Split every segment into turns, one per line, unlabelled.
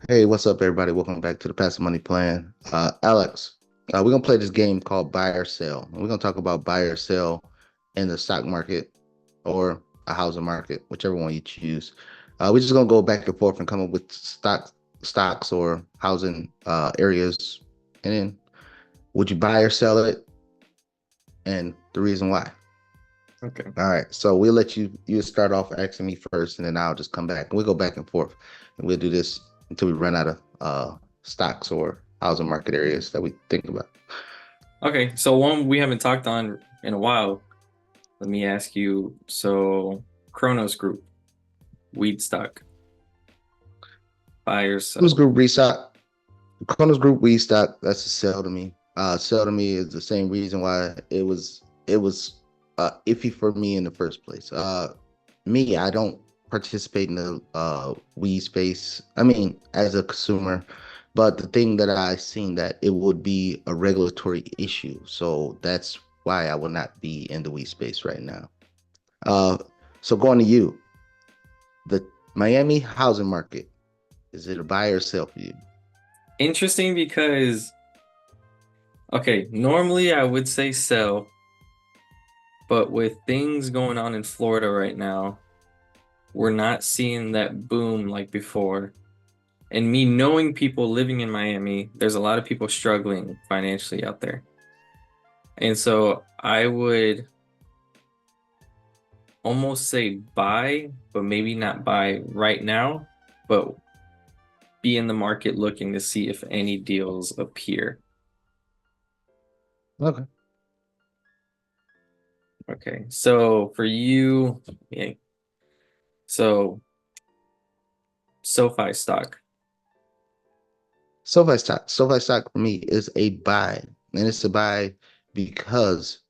Hey, what's up, everybody? Welcome back to the Passive Money Plan. Alex, we're gonna play this game called Buy or Sell. And we're gonna talk about buy or sell in the stock market or a housing market, whichever one you choose. We're just gonna go back and forth and come up with stocks or housing areas, and then would you buy or sell it, and the reason why.
Okay.
All right, so we'll let you start off asking me first, and then I'll just come back and we'll go back and forth, and we'll do this until we run out of stocks or housing market areas that we think about.
Okay. So one we haven't talked on in a while. Let me ask you. So Kronos Group, weed stock, buy or
Kronos
sell?
Group restock. Kronos Group restock. That's a sell to me. Sell to me is the same reason why it was iffy for me in the first place. Me, I don't participate in the weed space. I mean, as a consumer, but the thing that I seen that it would be a regulatory issue, so that's why I will not be in the weed space right now. Uh, so going to you, the Miami housing market, is it a buy or sell for you?
Interesting because normally I would say sell, but with things going on in Florida right now, we're not seeing that boom like before. And me knowing people living in Miami, there's a lot of people struggling financially out there. And so I would almost say buy, but maybe not buy right now, but be in the market looking to see if any deals appear.
Okay.
Okay, so for you, yeah, so SoFi stock.
SoFi stock for me is a buy, and it's a buy because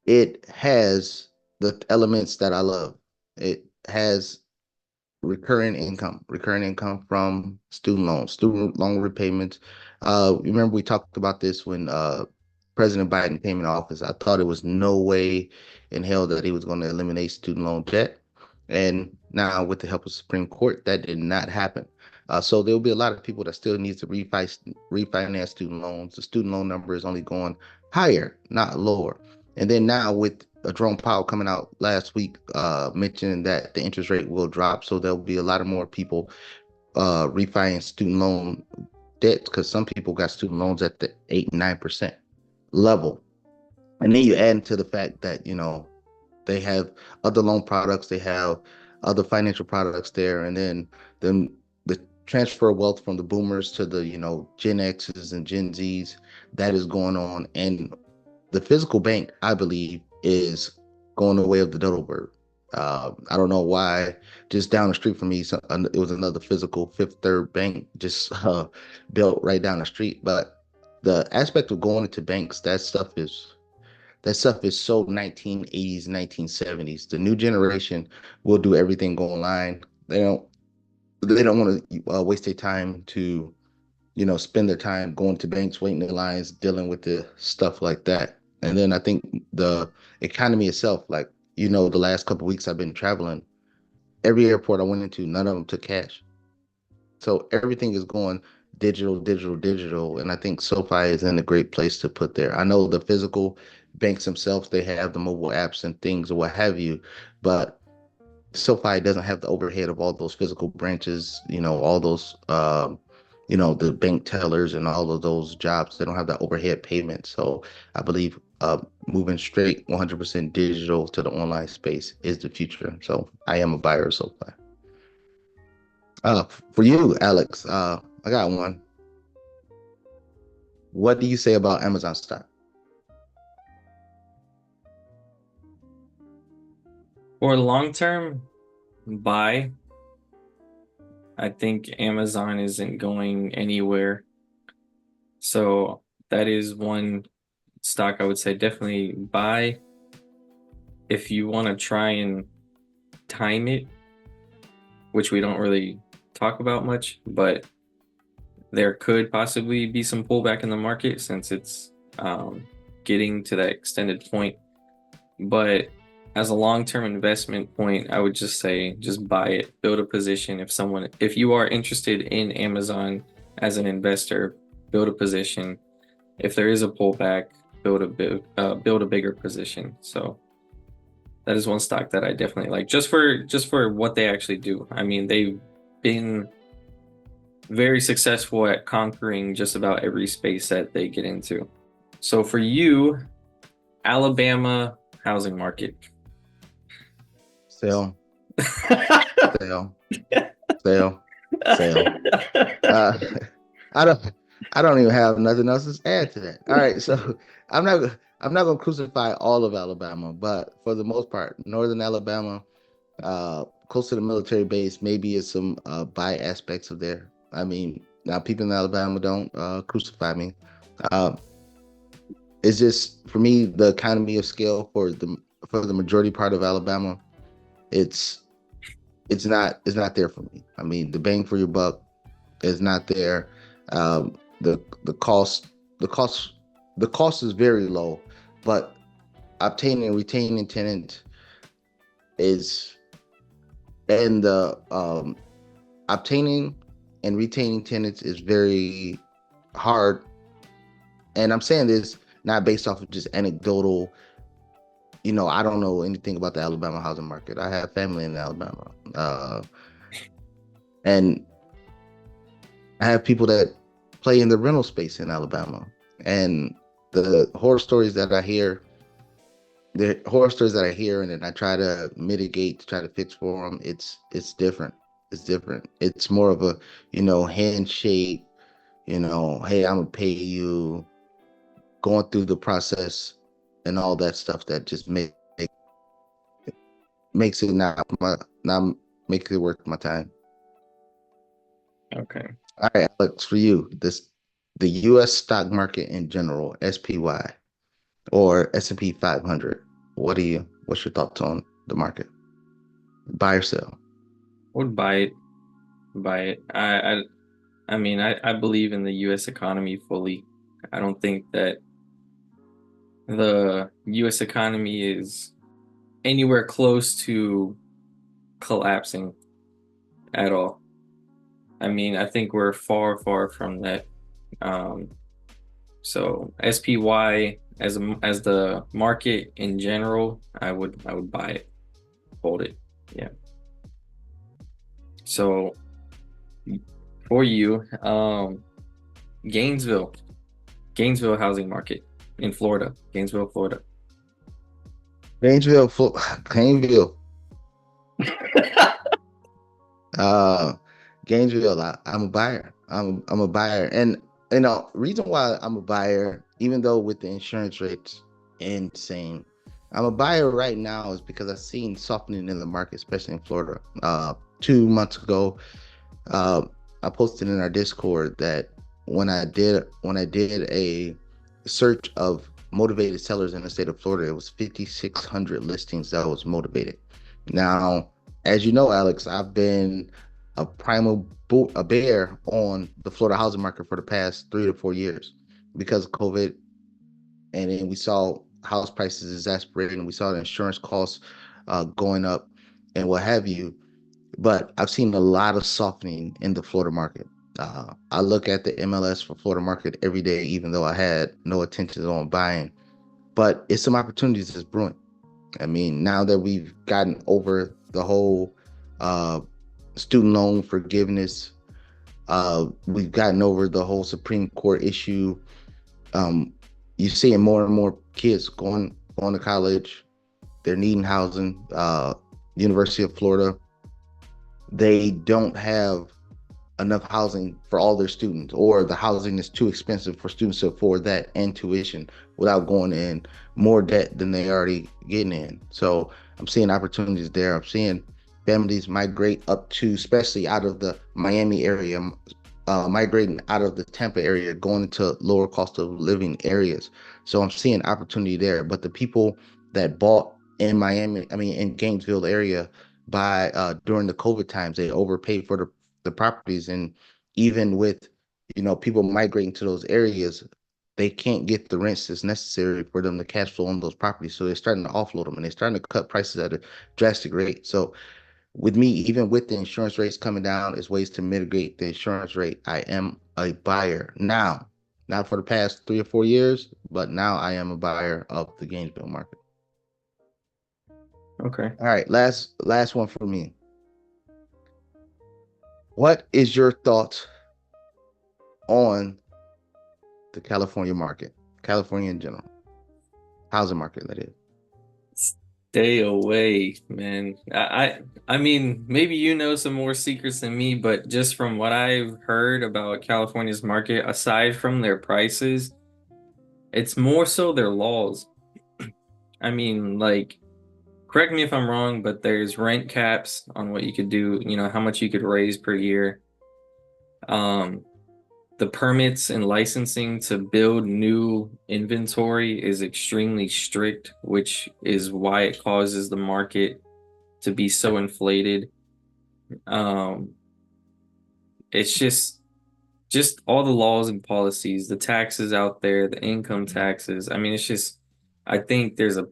it has the elements that I love. It has recurring income from student loan repayments. Remember we talked about this when President Biden came in office. I thought it was no way in hell that he was going to eliminate student loan debt. And now with the help of the Supreme Court, that did not happen. So there will be a lot of people that still needs to refinance student loans. The student loan number is only going higher, not lower. And then now with Jerome Powell coming out last week, mentioning that the interest rate will drop, so there'll be a lot of more people refinance student loan debt because some people got student loans at the 8 and 9% level. And then you add into the fact that they have other loan products, they have other financial products there, and then the transfer of wealth from the boomers to the Gen X's and Gen Z's that is going on, and the physical bank, I believe, is going the way of the dodo bird. I don't know why. Just down the street from me, it was another physical Fifth Third Bank just built right down the street. But the aspect of going into banks, that stuff is so 1980s, 1970s. The new generation will do everything go online. They don't want to waste their time to spend their time going to banks, waiting in lines, dealing with the stuff like that. And then I think the economy itself, like, the last couple of weeks I've been traveling, every airport I went into, none of them took cash. So everything is going digital, digital, digital. And I think SoFi is in a great place to put there. I know the physical banks themselves, they have the mobile apps and things or what have you, but SoFi doesn't have the overhead of all those physical branches, all those, the bank tellers and all of those jobs. They don't have that overhead payment. So I believe moving straight 100% digital to the online space is the future. So I am a buyer of SoFi. For you, Alex, I got one. What do you say about Amazon stock?
For long term, buy. I think Amazon isn't going anywhere. So that is one stock I would say definitely buy if you want to try and time it, which we don't really talk about much, but there could possibly be some pullback in the market since it's getting to that extended point. But as a long-term investment point, I would just say just buy it, build a position. If you are interested in Amazon as an investor, build a position. If there is a pullback, build a bigger position. So that is one stock that I definitely like, just for what they actually do. I mean, they've been very successful at conquering just about every space that they get into. So for you, Alabama housing market.
Sell, sell, sell, sell. Uh, I don't I don't even have nothing else to add to that. All right, so I'm not gonna crucify all of Alabama, but for the most part, northern Alabama, close to the military base, maybe it's some buy aspects of there. I mean, now people in Alabama don't crucify me. Uh, it's just for me the economy of scale for the majority part of Alabama, it's it's not there for me. I mean, the bang for your buck is not there. The cost the cost the cost is very low, but obtaining and retaining tenant is and the obtaining and retaining tenants is very hard. And I'm saying this not based off of just anecdotal. I don't know anything about the Alabama housing market. I have family in Alabama, and I have people that play in the rental space in Alabama, and the horror stories that I hear, the horror stories that I hear, and then I try to mitigate, to try to fix for them. It's different. It's different. It's more of a handshake. Hey, I'm gonna pay you. Going through the process and all that stuff that just makes it not makes it worth my time.
Okay.
All right, Alex, for you, the U.S. stock market in general, SPY or S&P 500. What's your thoughts on the market? Buy or sell?
I would buy it. Buy it. I mean, I believe in the US economy fully. I don't think that the US economy is anywhere close to collapsing at all. I mean, I think we're far, far from that. Um, so SPY as the market in general, I would buy it, hold it. Yeah. So for you, Gainesville, Gainesville housing market in Florida, Gainesville, Florida.
Gainesville, uh, Gainesville. I'm a buyer. I'm a buyer, and reason why I'm a buyer, even though with the insurance rates insane, I'm a buyer right now is because I've seen softening in the market, especially in Florida. 2 months ago, uh, I posted in our Discord that when I did a search of motivated sellers in the state of Florida, it was 5,600 listings that was motivated. Now, as you know, Alex, I've been a bear on the Florida housing market for the past 3 to 4 years because of COVID, and then we saw house prices exasperating, we saw the insurance costs going up, and what have you. But I've seen a lot of softening in the Florida market. I look at the MLS for Florida market every day, even though I had no intentions on buying. But it's some opportunities that's brewing. I mean, now that we've gotten over the whole uh, student loan forgiveness, we've gotten over the whole Supreme Court issue. Um, you're seeing more and more kids going to college. They're needing housing. University of Florida, they don't have enough housing for all their students, or the housing is too expensive for students to afford that and tuition without going in more debt than they already getting in. So I'm seeing opportunities there. I'm seeing families migrate up to, especially out of the Miami area, migrating out of the Tampa area, going into lower cost of living areas. So I'm seeing opportunity there. But the people that bought in Miami, I mean in Gainesville area, by during the COVID times, they overpaid for the properties, and even with people migrating to those areas, they can't get the rents that's necessary for them to cash flow on those properties. So they're starting to offload them and they're starting to cut prices at a drastic rate. So with me, even with the insurance rates coming down, is ways to mitigate the insurance rate. I am a buyer now, not for the past 3 or 4 years, but now I am a buyer of the Gainesville market.
Okay.
All right, last one for me. What is your thoughts on the California market, California in general, housing market, that is?
Stay away, man. I mean, maybe you know some more secrets than me, but just from what I've heard about California's market, aside from their prices, it's more so their laws. I mean, like, correct me if I'm wrong, but there's rent caps on what you could do, how much you could raise per year. Um, the permits and licensing to build new inventory is extremely strict, which is why it causes the market to be so inflated. Um, it's just all the laws and policies, the taxes out there, the income taxes. I mean, I think there's a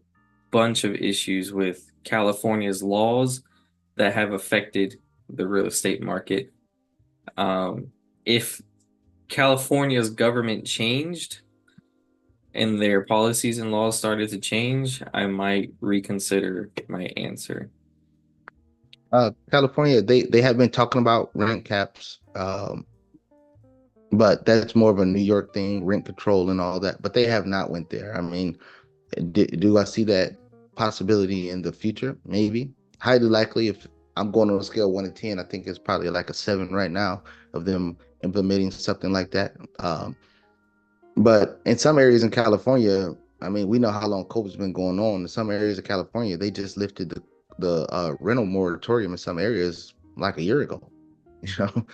bunch of issues with California's laws that have affected the real estate market. If California's government changed and their policies and laws started to change, I might reconsider my answer.
California, they have been talking about rent caps, but that's more of a New York thing, rent control and all that. But they have not went there. I mean, do I see that possibility in the future? Maybe. Highly likely. If I'm going on a scale 1 to 10, I think it's probably like a 7 right now of them implementing something like that. But in some areas in California, I mean, we know how long COVID's been going on. In some areas of California, they just lifted the rental moratorium in some areas like a year ago. You know,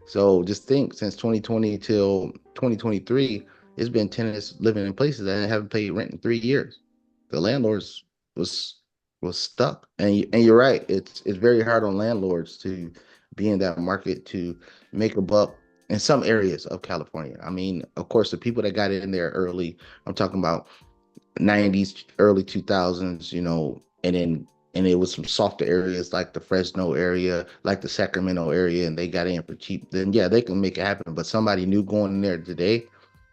so just think since 2020 till 2023, it's been tenants living in places that haven't paid rent in 3 years. The landlords was was stuck, and you're right. It's very hard on landlords to be in that market to make a buck in some areas of California. I mean, of course, the people that got in there early, I'm talking about 90s, early 2000s, and it was some softer areas like the Fresno area, like the Sacramento area, and they got in for cheap. Then yeah, they can make it happen. But somebody new going in there today,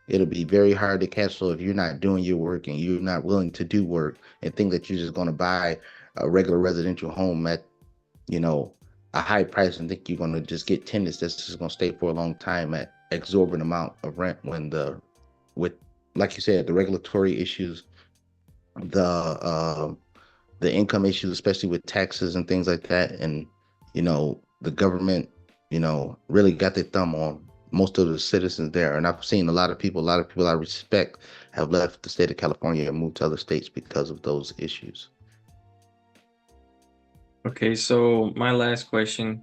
it'll be very hard to cash flow if you're not doing your work and you're not willing to do work and think that you're just going to buy a regular residential home at you know, a high price and think you're going to just get tenants that's just going to stay for a long time at exorbitant amount of rent when with, like you said, the regulatory issues, the uh, the income issues, especially with taxes and things like that, and the government, really got their thumb on most of the citizens there. And I've seen a lot of people I respect have left the state of California and moved to other states because of those issues.
Okay, so my last question,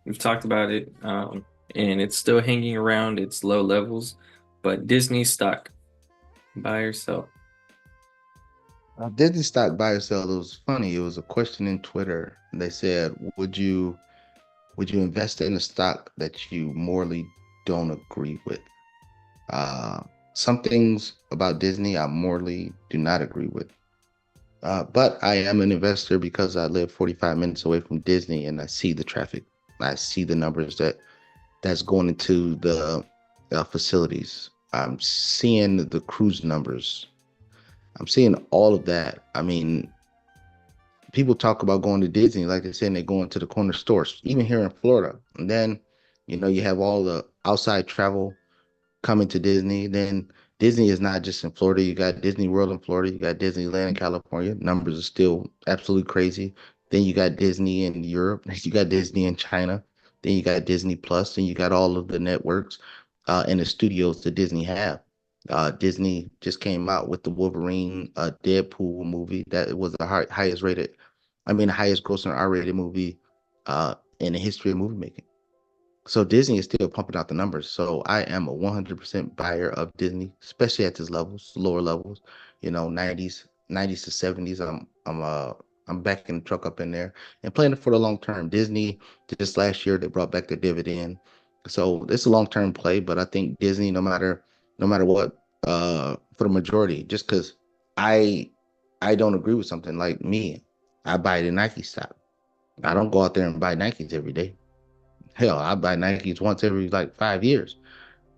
we've talked about it, and it's still hanging around its low levels, but Disney stock, buy or sell?
Disney stock buy or sell. It was funny. It was a question in Twitter. They said, would you invest in a stock that you morally don't agree with? Uh, some things about Disney I morally do not agree with. But I am an investor because I live 45 minutes away from Disney and I see the traffic. I see the numbers that's going into the facilities. I'm seeing the cruise numbers. I'm seeing all of that. I mean, people talk about going to Disney, like they said, they're going to the corner stores, even here in Florida. And then, you have all the outside travel coming to Disney. Then Disney is not just in Florida. You got Disney World in Florida. You got Disneyland in California. Numbers are still absolutely crazy. Then you got Disney in Europe. You got Disney in China. Then you got Disney Plus. Then you got all of the networks and the studios that Disney have. Disney just came out with the Wolverine Deadpool movie that was the highest rated, I mean, the highest grossing R-rated movie in the history of movie making. So Disney is still pumping out the numbers. So I am a 100% buyer of Disney, especially at these levels, lower levels, 90s to 70s. I'm backing the truck up in there and playing it for the long term. Disney just last year they brought back the dividend. So it's a long term play, but I think Disney, no matter what, for the majority, just because I I don't agree with something. Like me, I buy the Nike stock. I don't go out there and buy Nikes every day. Hell, I buy Nikes once every like 5 years.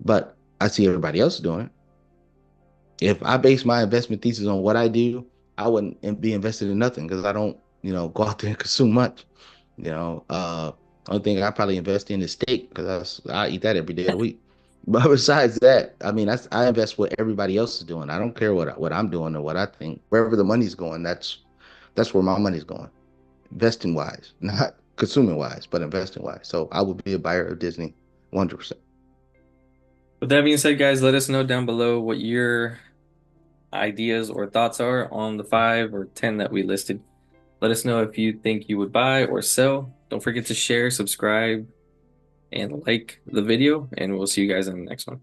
But I see everybody else doing it. If I base my investment thesis on what I do, I wouldn't be invested in nothing because I don't, go out there and consume much. You know, only thing I probably invest in is steak because I eat that every day of the week. But besides that, I mean, I invest what everybody else is doing. I don't care what I'm doing or what I think. Wherever the money's going, that's where my money's going. Investing wise, not consuming wise, but investing wise. So I would be a buyer of Disney, 100%.
With that being said, guys, let us know down below what your ideas or thoughts are on the 5 or 10 that we listed. Let us know if you think you would buy or sell. Don't forget to share, subscribe, and like the video, and we'll see you guys in the next one.